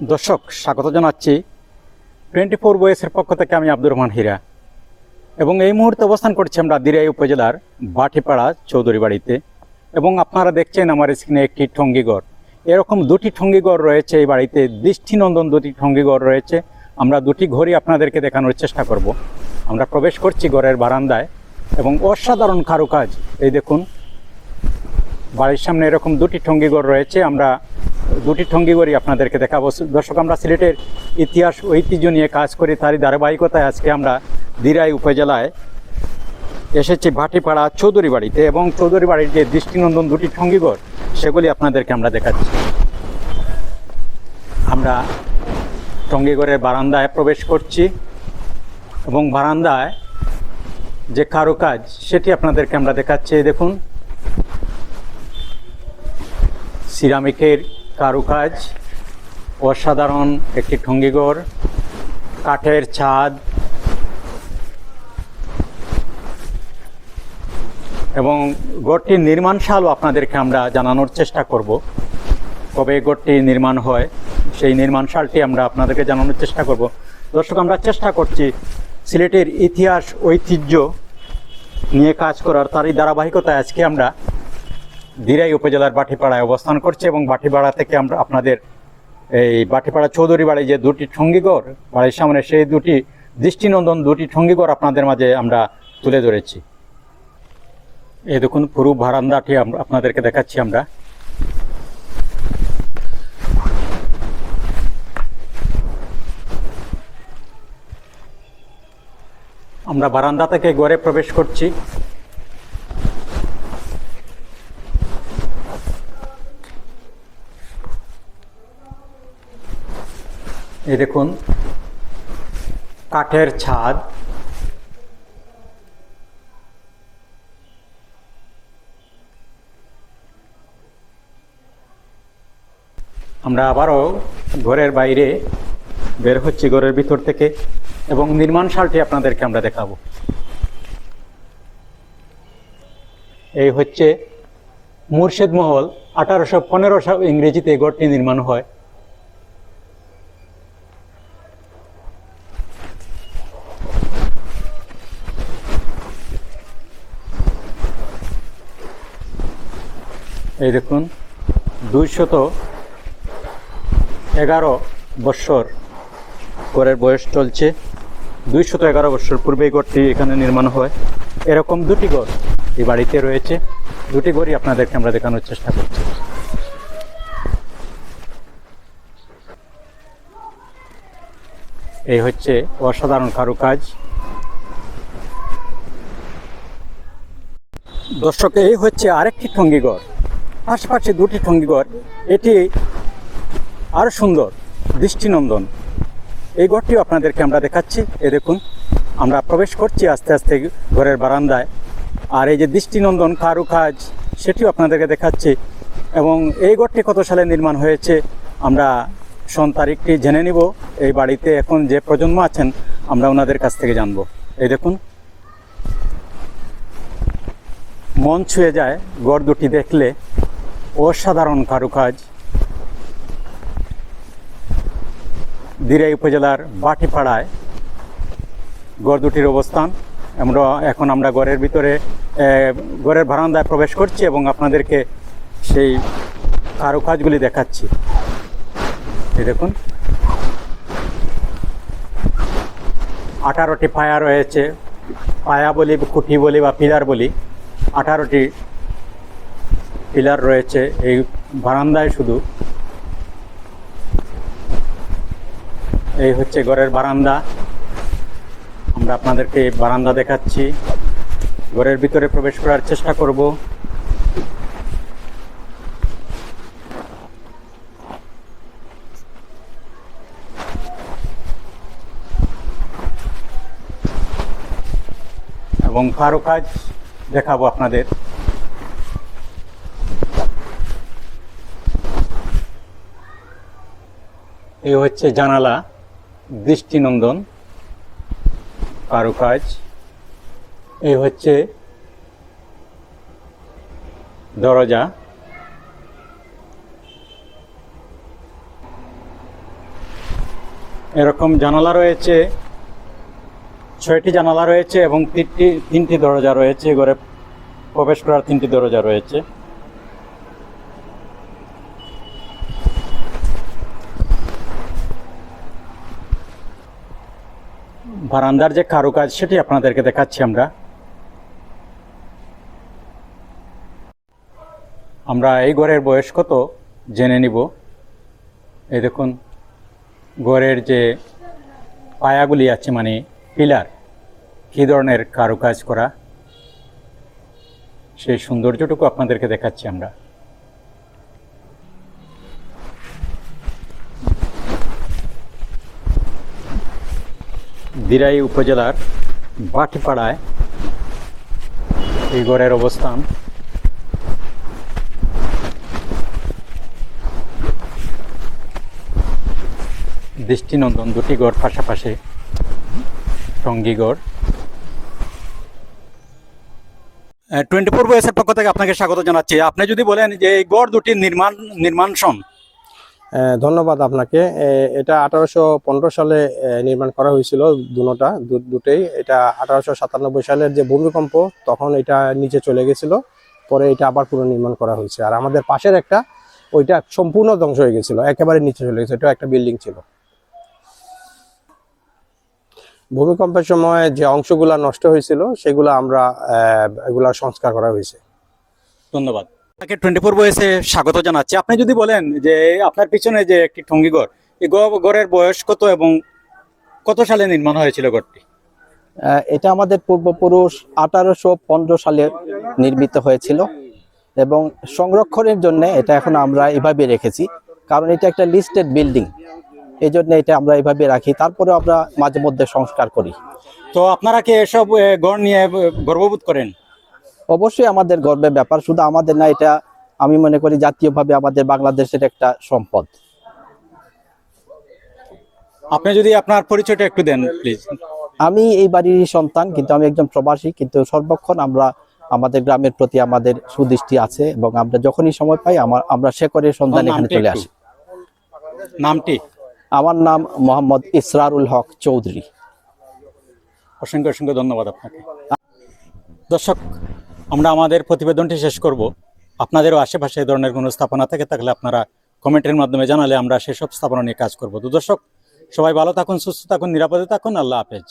দর্শক স্বাগত জানাচ্ছি 24 বয়েসের পক্ষ থেকে। আমি আব্দুর রহমান হীরা এবং এই মুহূর্তে অবস্থান করছি আমরা দিরাই উপজেলার বাটিপাড়া চৌধুরী বাড়িতে। এবং আপনারা দেখছেন আমার স্ক্রিনে একটি ঠঙ্গিঘর। এরকম দুটি ঠঙ্গিঘর রয়েছে এই বাড়িতে, দৃষ্টিনন্দন দুটি ঠঙ্গিঘর রয়েছে। আমরা দুটি ঘরই আপনাদেরকে দেখানোর চেষ্টা করব। আমরা প্রবেশ করছি ঘরের বারান্দায় এবং অসাধারণ কারুকাজ। এই দেখুন, বাড়ির সামনে এরকম দুটি ঠঙ্গিঘর রয়েছে। আমরা দুটি ঠঙ্গিঘরই আপনাদেরকে দেখাবো। দর্শক, আমরা সিলেটের ইতিহাস ঐতিহ্য নিয়ে কাজ করি, তারই ধারাবাহিকতায় আজকে আমরা দিরাই উপজেলায় এসেছি ভাটিপাড়া চৌধুরী বাড়িতে। এবং চৌধুরী বাড়ির যে দৃষ্টিনন্দন দুটি ঠঙ্গিঘর সেগুলি আপনাদেরকে আমরা দেখাচ্ছি। আমরা ঠঙ্গিঘরের বারান্দায় প্রবেশ করছি এবং বারান্দায় যে কারুকাজ সেটি আপনাদেরকে আমরা দেখাচ্ছি। দেখুন, সিরামিকের কারুকাজ, অসাধারণ একটি ঠঙ্গিঘর, কাঠের ছাদ এবং ঘরটির নির্মাণশালও আপনাদেরকে আমরা জানানোর চেষ্টা করব। কবে ঘরটি নির্মাণ হয় সেই নির্মাণশালটি আমরা আপনাদেরকে জানানোর চেষ্টা করব। দর্শক, আমরা চেষ্টা করছি সিলেটের ইতিহাস ঐতিহ্য নিয়ে কাজ করার, তারই ধারাবাহিকতায় আজকে আমরা দিরাই উপজেলার বাটিপাড়ায় অবস্থান করছি। এবং বাটিপাড়া থেকে আমরা আপনাদের এই বাটিপাড়া চৌধুরী বাড়ি যে দুটি ঠঙ্গিঘর বাড়ির সামনে, সেই দুটি দৃষ্টিনন্দন দুটি ঠঙ্গিঘর আপনাদের মাঝে আমরা তুলে ধরেছি। এই দেখুন, পুরো বারান্দাটি আপনাদেরকে দেখাচ্ছি। আমরা বারান্দা থেকে ঘরে প্রবেশ করছি। এই দেখুন, কাঠের ছাদ, আমরা আবারও ঘরের বাইরে বের হচ্ছি ঘরের ভিতর থেকে এবং নির্মাণশালটি আপনাদেরকে আমরা দেখাবো। এই হচ্ছে মুর্শিদ মহল। 1815 ইংরেজিতে ঘরটি নির্মাণ হয়। এই দেখুন, 211 বৎসর ঘরের বয়স চলছে। 211 বৎসর পূর্বে এই ঘরটি এখানে নির্মাণ হয়। এরকম দুটি ঘর এই বাড়িতে রয়েছে। দুটি ঘরই আপনাদেরকে আমরা দেখানোর চেষ্টা করছি। এই হচ্ছে অসাধারণ কারুকাজ। দর্শক, এই হচ্ছে আরেকটি ঠঙ্গিঘর। পাশাপাশি দুটি ঠঙ্গিঘর, এটি আরও সুন্দর, দৃষ্টিনন্দন। এই ঘরটিও আপনাদেরকে আমরা দেখাচ্ছি। এই দেখুন, আমরা প্রবেশ করছি আস্তে আস্তে ঘরের বারান্দায়। আর এই যে দৃষ্টিনন্দন কারুকাজ সেটিও আপনাদেরকে দেখাচ্ছি। এবং এই ঘরটি কত সালে নির্মাণ হয়েছে আমরা সন তারিখটি জেনে নিব। এই বাড়িতে এখন যে প্রজন্ম আছেন আমরা ওনাদের কাছ থেকে জানব। এই দেখুন, মন ছুঁয়ে যায় ঘর দুটি দেখলে। অসাধারণ কারুকাজ। দিরাই উপজেলার বাটিপাড়ায় ঘর দুটির অবস্থান। এখন আমরা ঘরের ভিতরে ঘরের বারান্দায় প্রবেশ করছি এবং আপনাদেরকে সেই কারুকাজগুলি দেখাচ্ছি। এই দেখুন, 18টি পায়া রয়েছে। পায়া বলি, খুঁটি বলি বা পিলার বলি, 18টি পিলার রয়েছে এই বারান্দায় শুধু। এই হচ্ছে ঘরের বারান্দা। আমরা আপনাদেরকে বারান্দা দেখাচ্ছি। ঘরের ভিতরে প্রবেশ করার চেষ্টা করব। এবং কারুকাজ দেখাবো আপনাদের। এই হচ্ছে জানালা, দৃষ্টিনন্দন কারুকাজ। এই হচ্ছে দরজা। এরকম জানালা রয়েছে, 6টি জানালা রয়েছে এবং তিনটি দরজা রয়েছে। ঘরে প্রবেশ করার 3টি দরজা রয়েছে। বারান্দার যে কারুকাজ সেটি আপনাদেরকে দেখাচ্ছি আমরা এই ঘরের বয়স কত জেনে নিব। এই দেখুন ঘরের যে পায়াগুলি আছে, মানে পিলার, কী ধরনের কারুকাজ করা, সেই সৌন্দর্যটুকু আপনাদেরকে দেখাচ্ছি আমরা। দিরাই উপজেলার বাটিপাড়ায় এই ঘরের অবস্থান। দৃষ্টিনন্দন দুটি ঘর পাশাপাশি, টঙ্গী ঘর। 24 বয়সের পক্ষ থেকে আপনাকে স্বাগত জানাচ্ছি। আপনি যদি বলেন যে এই গড় দুটির নির্মাণ সন। ধন্যবাদ আপনাকে। এটা 1815 সালে নির্মাণ করা হয়েছিল। দুটোই। এটা 1897 সালের যে ভূমিকম্প, তখন এটা নিচে চলে গেছিল, পরে এটা আবার পুনর্নির্মাণ করা হয়েছে। আর আমাদের পাশের একটা, ওইটা সম্পূর্ণ ধ্বংস হয়ে গেছিল, একেবারে নিচে চলে গেছে। এটা একটা বিল্ডিং ছিল। ভূমিকম্পের সময় যে অংশগুলা নষ্ট হয়েছিল সেগুলো আমরা এগুলা সংস্কার করা হয়েছে। ধন্যবাদ। আপনাকে 24 বয়সে স্বাগত জানাচ্ছি। আপনি যদি বলেন যে আপনার পিছনে যে একটি টঙ্গী ঘর, এই ঘরের বয়স কত এবং কত সালে নির্মাণ হয়েছিল ঘরটি? এটা আমাদের পূর্বপুরুষ 1815 সালে নির্মিত হয়েছিল এবং সংরক্ষণের জন্য এটা এখন আমরা এভাবে রেখেছি, কারণ এটা একটা লিস্টেড বিল্ডিং, এই জন্য এটা আমরা এভাবে রাখি। তারপরে আমরা মাঝে মধ্যে সংস্কার করি। তো আপনারা কি এসব ঘর নিয়ে গর্ববোধ করেন? অবশ্যই আমাদের গর্বের ব্যাপার, শুধু আমাদের না, এটা আমি মনে করি জাতীয়ভাবে আমাদের বাংলাদেশের একটা সম্পদ। আপনি যদি আপনার পরিচয়টা একটু দেন প্লিজ। আমি এই বাড়ির সন্তান, কিন্তু আমি একজন প্রবাসী, কিন্তু সর্বক্ষণ আমরা আমাদের গ্রামের প্রতি আমাদের সুদৃষ্টি আছে এবং আমরা যখনই সময় পাই আমরা শেকড়ের সন্ধানে এখানে চলে আসি। নামটি? আমার নাম মোহাম্মদ ইসরারুল হক চৌধুরী। অসংখ্য অসংখ্য ধন্যবাদ আপনাকে। দর্শক, আমরা আমাদের প্রতিবেদনটি শেষ করব। আপনাদেরও আশেপাশে এই ধরনের কোনো স্থাপনা থেকে থাকলে আপনারা কমেন্টের মাধ্যমে জানালে আমরা সেসব স্থাপনা নিয়ে কাজ করব। তো দর্শক, সবাই ভালো থাকুন, সুস্থ থাকুন, নিরাপদে থাকুন। আল্লাহ হাফেজ।